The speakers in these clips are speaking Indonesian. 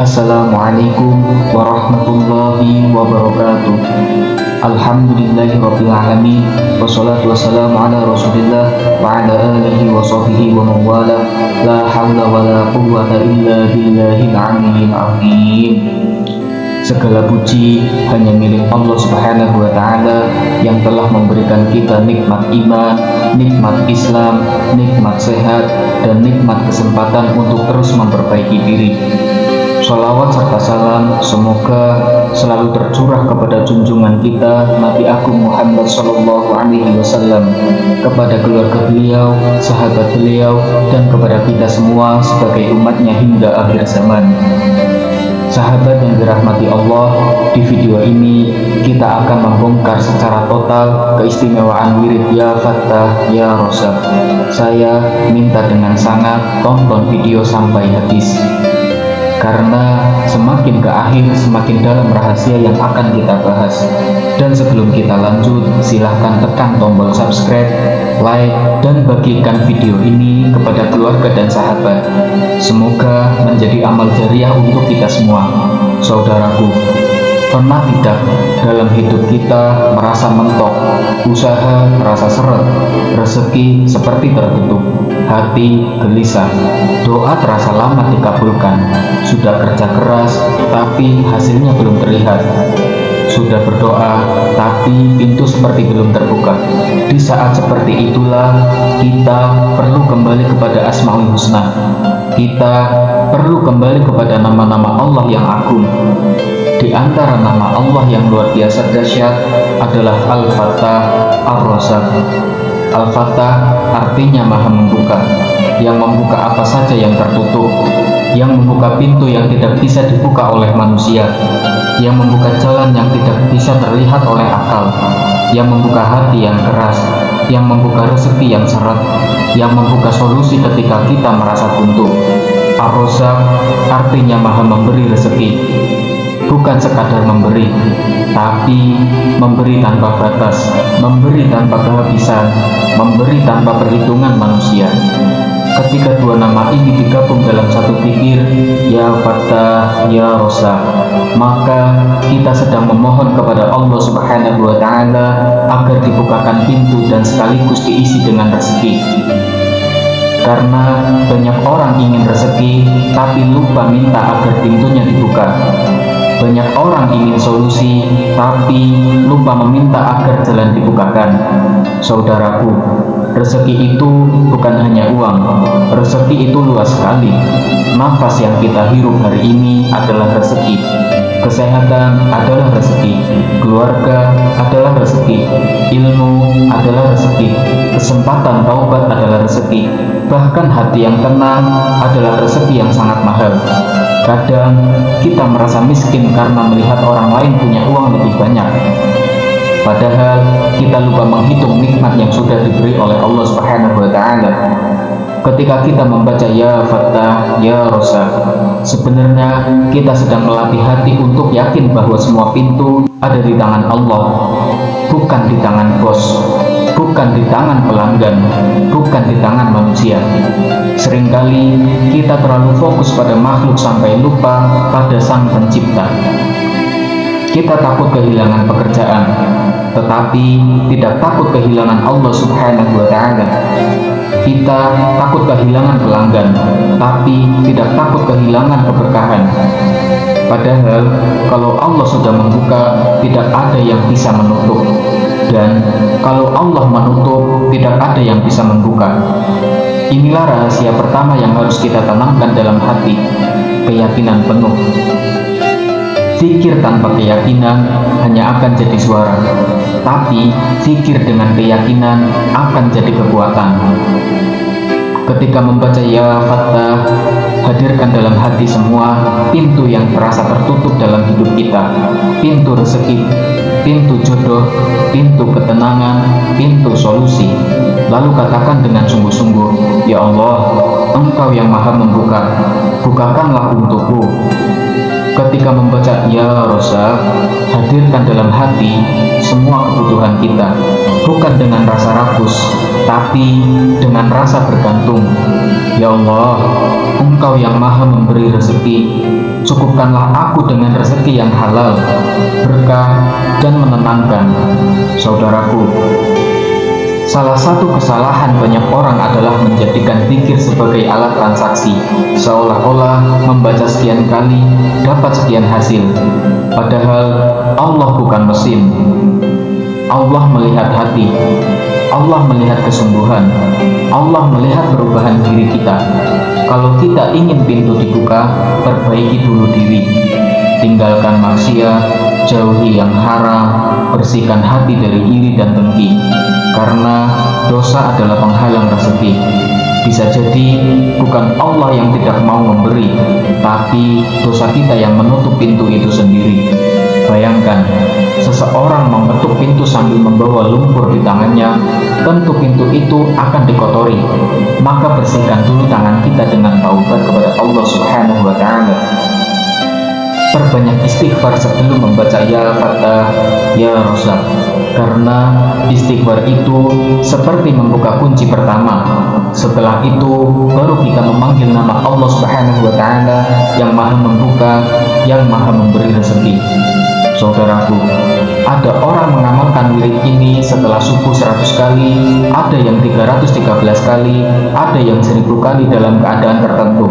Assalamualaikum warahmatullahi wabarakatuh. Alhamdulillahirabbil alamin, wassalatu wassalamu ala Rasulillah wa ala alihi wa sahbihi wa man wala. La haula wala quwwata illa billahil aliyyil azim. Segala puji hanya milik Allah Subhanahu wa taala yang telah memberikan kita nikmat iman, nikmat Islam, nikmat sehat, dan nikmat kesempatan untuk terus memperbaiki diri. Sholawat serta salam semoga selalu tercurah kepada junjungan kita Nabi Agung Muhammad Sallallahu Alaihi Wasallam, kepada keluarga beliau, sahabat beliau, dan kepada kita semua sebagai umatnya hingga akhir zaman. Sahabat yang dirahmati Allah, di video ini kita akan membongkar secara total keistimewaan wirid Ya Fattah Ya Razzaq. Saya minta dengan sangat tonton video sampai habis, karena semakin ke akhir semakin dalam rahasia yang akan kita bahas. Dan sebelum kita lanjut, silahkan tekan tombol subscribe, like, dan bagikan video ini kepada keluarga dan sahabat. Semoga menjadi amal jariah untuk kita semua. Saudaraku, pernah tidak dalam hidup kita merasa mentok, usaha terasa seret, rezeki seperti tertutup, hati gelisah, doa terasa lama dikabulkan, sudah kerja keras tapi hasilnya belum terlihat, sudah berdoa tapi pintu seperti belum terbuka. Di saat seperti itulah kita perlu kembali kepada Asmaul Husna. Kita perlu kembali kepada nama-nama Allah yang agung. Di antara nama Allah yang luar biasa dahsyat adalah Al-Fattah Ar-Razzaq. Al-Fattah artinya Maha Membuka, yang membuka apa saja yang tertutup, yang membuka pintu yang tidak bisa dibuka oleh manusia, yang membuka jalan yang tidak bisa terlihat oleh akal, yang membuka hati yang keras, yang membuka rezeki yang seret, yang membuka solusi ketika kita merasa buntu. Ar-Razzaq artinya Maha Memberi rezeki, bukan sekadar memberi, tapi memberi tanpa batas, memberi tanpa kehabisan, memberi tanpa perhitungan manusia. Ketika dua nama ini digabung dalam satu pikir, Ya Fattah Ya Razzaq, maka kita sedang memohon kepada Allah Subhanahu wa taala agar dibukakan pintu dan sekaligus diisi dengan rezeki. Karena banyak orang ingin rezeki tapi lupa minta agar pintunya dibuka. Banyak orang ingin solusi tapi lupa meminta agar jalan dibukakan. Saudaraku, rezeki itu bukan hanya uang, rezeki itu luas sekali. Nafas yang kita hirup hari ini adalah rezeki, kesehatan adalah rezeki, keluarga adalah rezeki, ilmu adalah rezeki, kesempatan taubat adalah rezeki, bahkan hati yang tenang adalah rezeki yang sangat mahal. Kadang kita merasa miskin karena melihat orang lain punya uang lebih banyak, padahal kita lupa menghitung nikmat yang sudah diberi oleh Allah Subhanahu wa taala. Ketika kita membaca Ya Fattah Ya Razzaq, sebenarnya kita sedang melatih hati untuk yakin bahwa semua pintu ada di tangan Allah, bukan di tangan bos, bukan di tangan pelanggan, bukan di tangan manusia. Seringkali kita terlalu fokus pada makhluk sampai lupa pada Sang Pencipta. Kita takut kehilangan pekerjaan, tetapi tidak takut kehilangan Allah Subhanahu wa taala. Kita takut kehilangan pelanggan, tapi tidak takut kehilangan keberkahan. Padahal kalau Allah sudah membuka, tidak ada yang bisa menutup. Dan kalau Allah menutup, tidak ada yang bisa membuka. Inilah rahasia pertama yang harus kita tanamkan dalam hati, keyakinan penuh. Zikir tanpa keyakinan hanya akan jadi suara, tapi zikir dengan keyakinan akan jadi kekuatan. Ketika membaca Ya Fattah, hadirkan dalam hati semua pintu yang terasa tertutup dalam hidup kita, pintu rezeki, pintu jodoh, pintu ketenangan, pintu solusi. Lalu katakan dengan sungguh-sungguh, Ya Allah, Engkau yang Maha Membuka, bukakanlah untukku. Ketika membaca Ya Razzaq, hadirkan dalam hati semua kebutuhan kita, bukan dengan rasa rakus, tapi dengan rasa bergantung. Ya Allah, Engkau yang Maha Memberi rezeki, cukupkanlah aku dengan rezeki yang halal, berkah, dan menenangkan. Saudaraku, salah satu kesalahan banyak orang adalah menjadikan zikir sebagai alat transaksi, seolah-olah membaca sekian kali dapat sekian hasil. Padahal Allah bukan mesin. Allah melihat hati, Allah melihat kesungguhan, Allah melihat perubahan diri kita. Kalau kita ingin pintu dibuka, perbaiki dulu diri. Tinggalkan maksiat, jauhi yang haram, bersihkan hati dari iri dan dengki. Karena dosa adalah penghalang rezeki. Bisa jadi bukan Allah yang tidak mau memberi, tapi dosa kita yang menutup pintu itu sendiri. Bayangkan, seseorang mengetuk pintu sambil membawa lumpur di tangannya, tentu pintu itu akan dikotori. Maka bersihkan dulu tangan kita dengan taubat kepada Allah Subhanahu wa Ta'ala. Perbanyak istighfar sebelum membaca Ya Fattah, Ya Razzaq, karena istighfar itu seperti membuka kunci pertama. Setelah itu baru kita memanggil nama Allah Subhanahu wa Ta'ala yang maha membuka, yang maha memberi rezeki. Saudaraku, ada orang mengamalkan wirid ini setelah subuh 100 kali, ada yang 313 kali, ada yang 1000 kali dalam keadaan tertentu.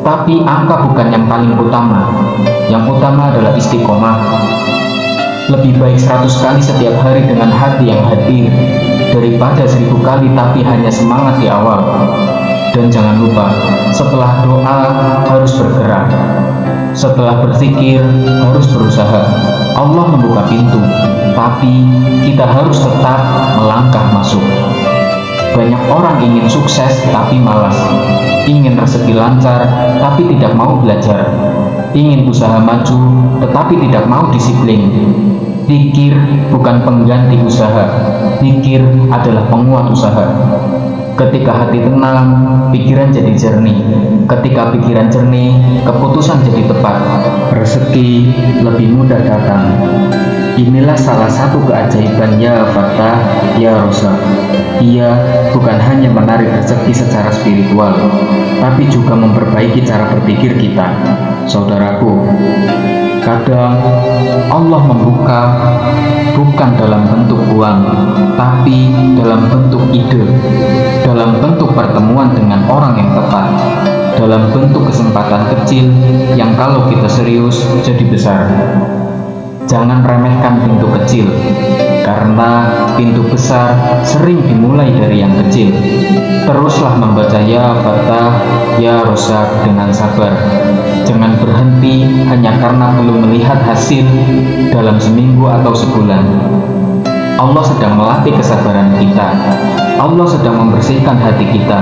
Tapi angka bukan yang paling utama. Yang utama adalah istiqomah. Lebih baik 100 kali setiap hari dengan hati yang hadir daripada 1000 kali tapi hanya semangat di awal. Dan jangan lupa, setelah doa harus bergerak. Setelah berzikir harus berusaha. Allah membuka pintu, tapi kita harus tetap melangkah masuk. Banyak orang ingin sukses tapi malas, ingin rezeki lancar tapi tidak mau belajar, ingin usaha maju tetapi tidak mau disiplin. Zikir bukan pengganti usaha, zikir adalah penguat usaha. Ketika hati tenang, pikiran jadi jernih. Ketika pikiran jernih, keputusan jadi tepat. Rezeki lebih mudah datang. Inilah salah satu keajaiban Ya Fattah, Ya Razzaq. Ia bukan hanya menarik rezeki secara spiritual, tapi juga memperbaiki cara berpikir kita. Saudaraku, kadang Allah membuka bukan dalam bentuk uang, tapi dalam bentuk ide, dalam bentuk pertemuan dengan orang yang tepat, dalam bentuk kesempatan kecil yang kalau kita serius jadi besar. Jangan remehkan pintu kecil, karena pintu besar sering dimulai dari yang kecil. Teruslah membaca Ya Fattah, Ya Razzaq dengan sabar. Jangan berhenti hanya karena belum melihat hasil dalam seminggu atau sebulan. Allah sedang melatih kesabaran kita. Allah sedang membersihkan hati kita.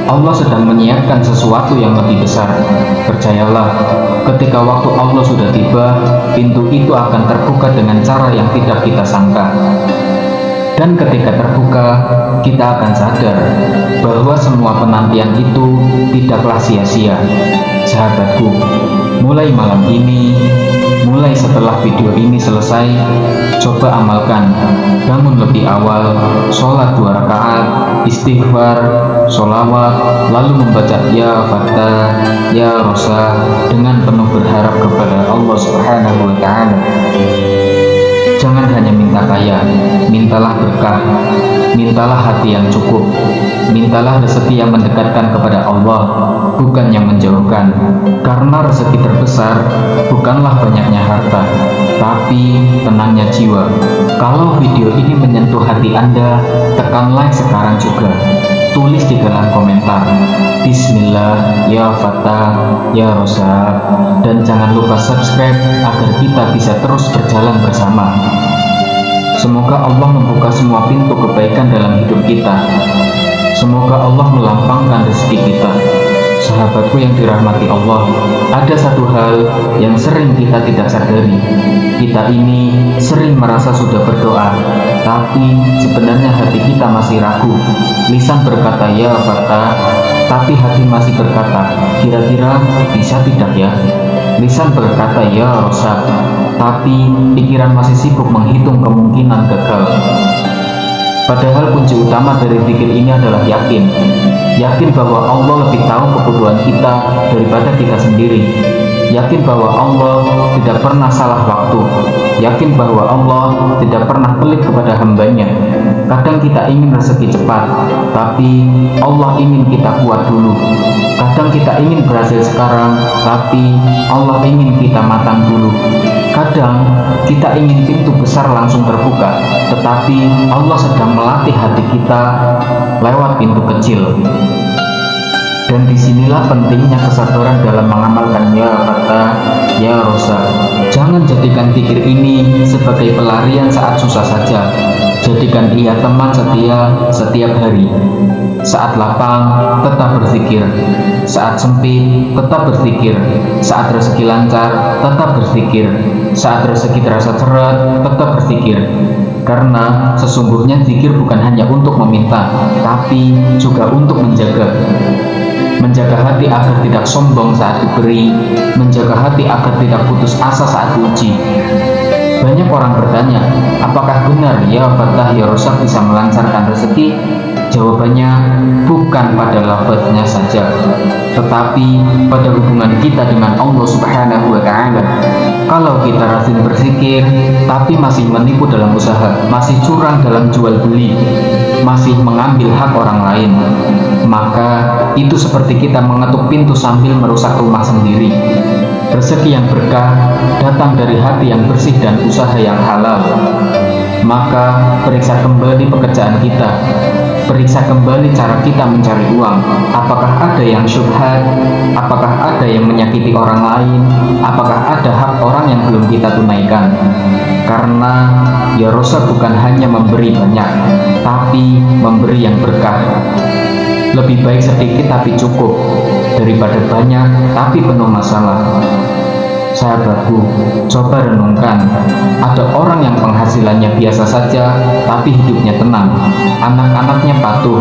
Allah sedang menyiapkan sesuatu yang lebih besar. Percayalah, ketika waktu Allah sudah tiba, pintu itu akan terbuka dengan cara yang tidak kita sangka. Dan ketika terbuka, kita akan sadar bahwa semua penantian itu tidaklah sia-sia. Sahabatku, mulai malam ini, mulai setelah video ini selesai, coba amalkan. Bangun lebih awal, sholat 2 rakaat, istighfar, sholawat, lalu membaca Ya Fattah, Ya Razzaq dengan penuh berharap kepada Allah Subhanahu wa Ta'ala. Jangan hanya minta kaya, mintalah berkah, mintalah hati yang cukup, mintalah rezeki yang mendekatkan kepada Allah, bukan yang menjauhkan. Karena rezeki terbesar bukanlah banyaknya harta, tapi tenangnya jiwa. Kalau video ini menyentuh hati Anda, tekan like sekarang juga. Tulis di dalam komentar Bismillah, Ya Fattah, Ya Razzaq, dan jangan lupa subscribe agar kita bisa terus berjalan bersama. Semoga Allah membuka semua pintu kebaikan dalam hidup kita. Semoga Allah melampangkan rezeki kita. Sahabatku yang dirahmati Allah, ada satu hal yang sering kita tidak sadari. Kita ini sering merasa sudah berdoa, tapi sebenarnya hati kita masih ragu. Lisan berkata Ya Fattah, tapi hati masih berkata, kira-kira bisa tidak ya? Lisan berkata Ya Razzaq, tapi pikiran masih sibuk menghitung kemungkinan gagal. Padahal kunci utama dari zikir ini adalah yakin. Yakin bahwa Allah lebih tahu kebutuhan kita daripada kita sendiri. yakin bahwa Allah tidak pernah salah waktu, yakin bahwa Allah tidak pernah pelit kepada hambanya. Kadang kita ingin rezeki cepat, tapi Allah ingin kita kuat dulu. Kadang kita ingin berhasil sekarang, tapi Allah ingin kita matang dulu. Kadang kita ingin pintu besar langsung terbuka, tetapi Allah sedang melatih hati kita lewat pintu kecil. Dan disinilah pentingnya kesabaran dalam mengamalkan ya Fatah, ya Rosa. Jangan jadikan zikir ini sebagai pelarian saat susah saja. Jadikan ia teman setia setiap hari. Saat lapang, tetap berzikir. Saat sempit, tetap berzikir. Saat rezeki lancar, tetap berzikir. Saat rezeki terasa seret, tetap berzikir. Karena sesungguhnya zikir bukan hanya untuk meminta, tapi juga untuk menjaga hati agar tidak sombong saat diberi, menjaga hati agar tidak putus asa saat diuji. Banyak orang bertanya, apakah benar ya Fatah ya Rosa bisa melancarkan rezeki? Jawabannya bukan pada lafaznya saja, tetapi pada hubungan kita dengan Allah Subhanahu wa Ta'ala. Kalau kita rajin berzikir tapi masih menipu dalam usaha, masih curang dalam jual beli, masih mengambil hak orang lain, maka itu seperti kita mengetuk pintu sambil merusak rumah sendiri. Rezeki yang berkah datang dari hati yang bersih dan usaha yang halal. Maka periksa kembali pekerjaan kita, periksa kembali cara kita mencari uang. Apakah ada yang syubhat? Apakah ada yang menyakiti orang lain? Apakah ada hak orang yang belum kita tunaikan? Karena ya Rosa bukan hanya memberi banyak, tapi memberi yang berkah. Lebih baik sedikit tapi cukup daripada banyak tapi penuh masalah. Sahabatku, coba renungkan. Ada orang yang penghasilannya biasa saja tapi hidupnya tenang, anak-anaknya patuh,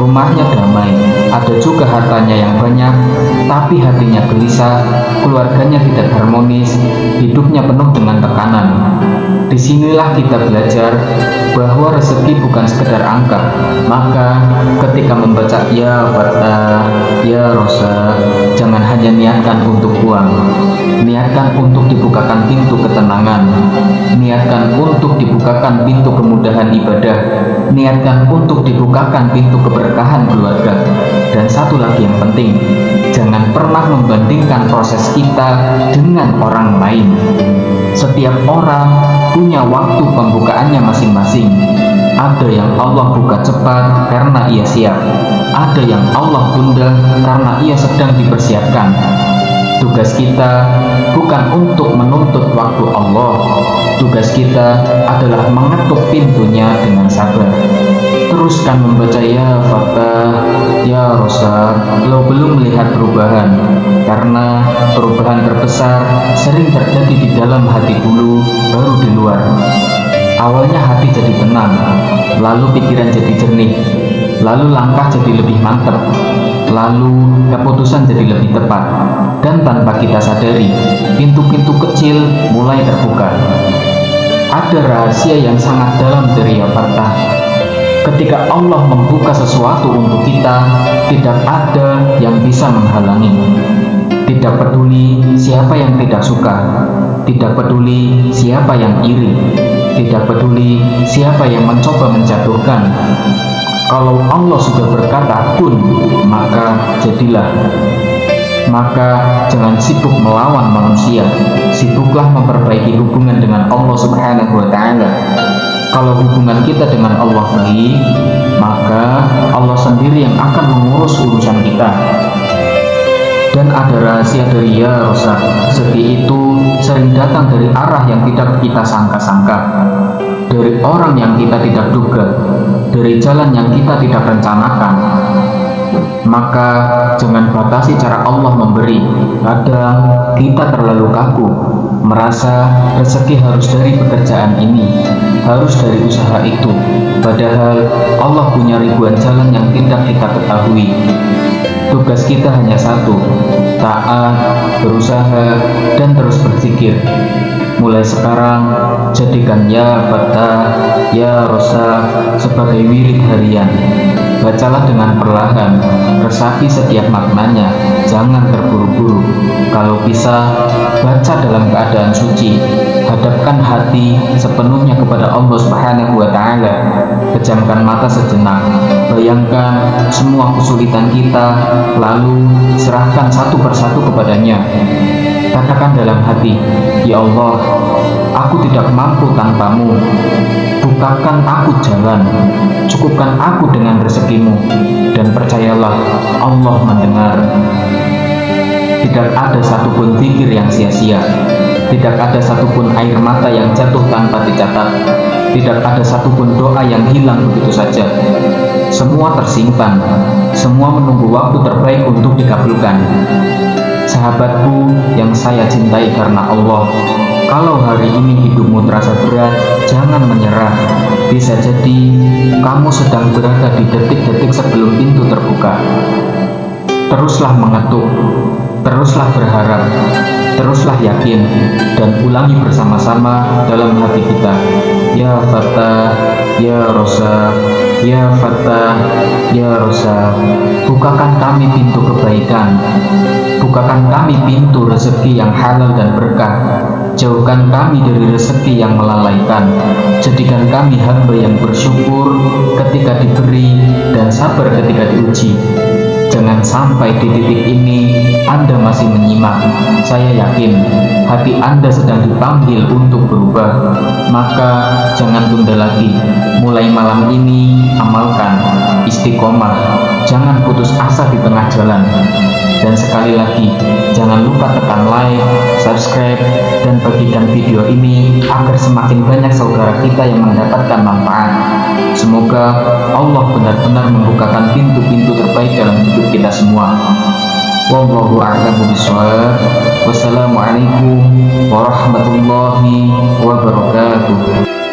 rumahnya damai. Ada juga hartanya yang banyak tapi hatinya gelisah, keluarganya tidak harmonis, hidupnya penuh dengan tekanan. Disinilah kita belajar bahwa rezeki bukan sekedar angka. Maka ketika membaca ya Fatah, ya Rosa, jangan hanya niatkan untuk uang, niatkan untuk dibukakan pintu ketenangan, niatkan untuk dibukakan pintu kemudahan ibadah, niatkan untuk dibukakan pintu keberkahan keluarga. Dan satu lagi yang penting, jangan pernah membandingkan proses kita dengan orang lain. Setiap orang punya waktu pembukaannya masing-masing. Ada yang Allah buka cepat karena ia siap, ada yang Allah tunda karena ia sedang dipersiapkan. Tugas kita bukan untuk menuntut waktu Allah. Tugas kita adalah mengetuk pintunya dengan sabar. Teruskan membaca ya Fatah, ya Rosa, kalau belum melihat perubahan. Karena perubahan terbesar sering terjadi di dalam hati dulu, baru di luar. Awalnya hati jadi tenang, lalu pikiran jadi jernih, lalu langkah jadi lebih mantap, lalu keputusan jadi lebih tepat. Dan tanpa kita sadari, pintu-pintu kecil mulai terbuka. Ada rahasia yang sangat dalam dari ya Fatah. Ketika Allah membuka sesuatu untuk kita, tidak ada yang bisa menghalangi. Tidak peduli siapa yang tidak suka, tidak peduli siapa yang iri, tidak peduli siapa yang mencoba menjatuhkan. Kalau Allah sudah berkata kun, maka jadilah. Maka jangan sibuk melawan manusia, sibuklah memperbaiki hubungan dengan Allah Subhanahu wa Ta'ala. Kalau hubungan kita dengan Allah baik, maka Allah sendiri yang akan mengurus urusan kita. Dan ada rahasia dari ya Rosa, rezeki itu sering datang dari arah yang tidak kita sangka-sangka, dari orang yang kita tidak duga, dari jalan yang kita tidak rencanakan. Maka jangan batasi cara Allah memberi. Kadang kita terlalu kaku, merasa rezeki harus dari pekerjaan ini, harus dari usaha itu, padahal Allah punya ribuan jalan yang tidak kita ketahui. Tugas kita hanya satu, taat, berusaha, dan terus berzikir. Mulai sekarang, jadikan ya Fatah, ya Rosa sebagai wirid harian. Bacalah dengan perlahan, resapi setiap maknanya, jangan terburu-buru. Kalau bisa, baca dalam keadaan suci. Hadapkan hati sepenuhnya kepada Allah Subhanahu wa Ta'ala. Pejamkan mata sejenak. Bayangkan semua kesulitan kita, lalu serahkan satu persatu kepadanya. Katakan dalam hati, ya Allah, aku tidak mampu tanpamu. Bukakan aku jalan, cukupkan aku dengan rezekimu, dan percayalah Allah mendengar. Tidak ada satupun zikir yang sia-sia, tidak ada satupun air mata yang jatuh tanpa dicatat, tidak ada satupun doa yang hilang begitu saja. Semua tersimpan, semua menunggu waktu terbaik untuk dikabulkan. Sahabatku yang saya cintai karena Allah, kalau hari ini hidupmu terasa berat, jangan menyerah. Bisa jadi kamu sedang berada di detik-detik sebelum pintu terbuka. Teruslah mengetuk, teruslah berharap, teruslah yakin, dan ulangi bersama-sama dalam hati kita. Ya Fatah, ya Rosa, ya Fatah, ya Rosa, bukakan kami pintu kebaikan. Bukakan kami pintu rezeki yang halal dan berkah. Jauhkan kami dari rezeki yang melalaikan. Jadikan kami hamba yang bersyukur ketika diberi dan sabar ketika diuji. Jangan sampai di titik ini Anda masih menyimak. Saya yakin hati Anda sedang dipanggil untuk berubah. Maka jangan tunda lagi. Mulai malam ini amalkan, istiqomah. Jangan putus asa di tengah jalan. Dan sekali lagi, jangan lupa tekan like, subscribe, dan bagikan video ini agar semakin banyak saudara kita yang mendapatkan manfaat. Semoga Allah benar-benar membukakan pintu-pintu terbaik dalam hidup kita semua. Wallahu a'lamu bishawab. Wassalamualaikum warahmatullahi wabarakatuh.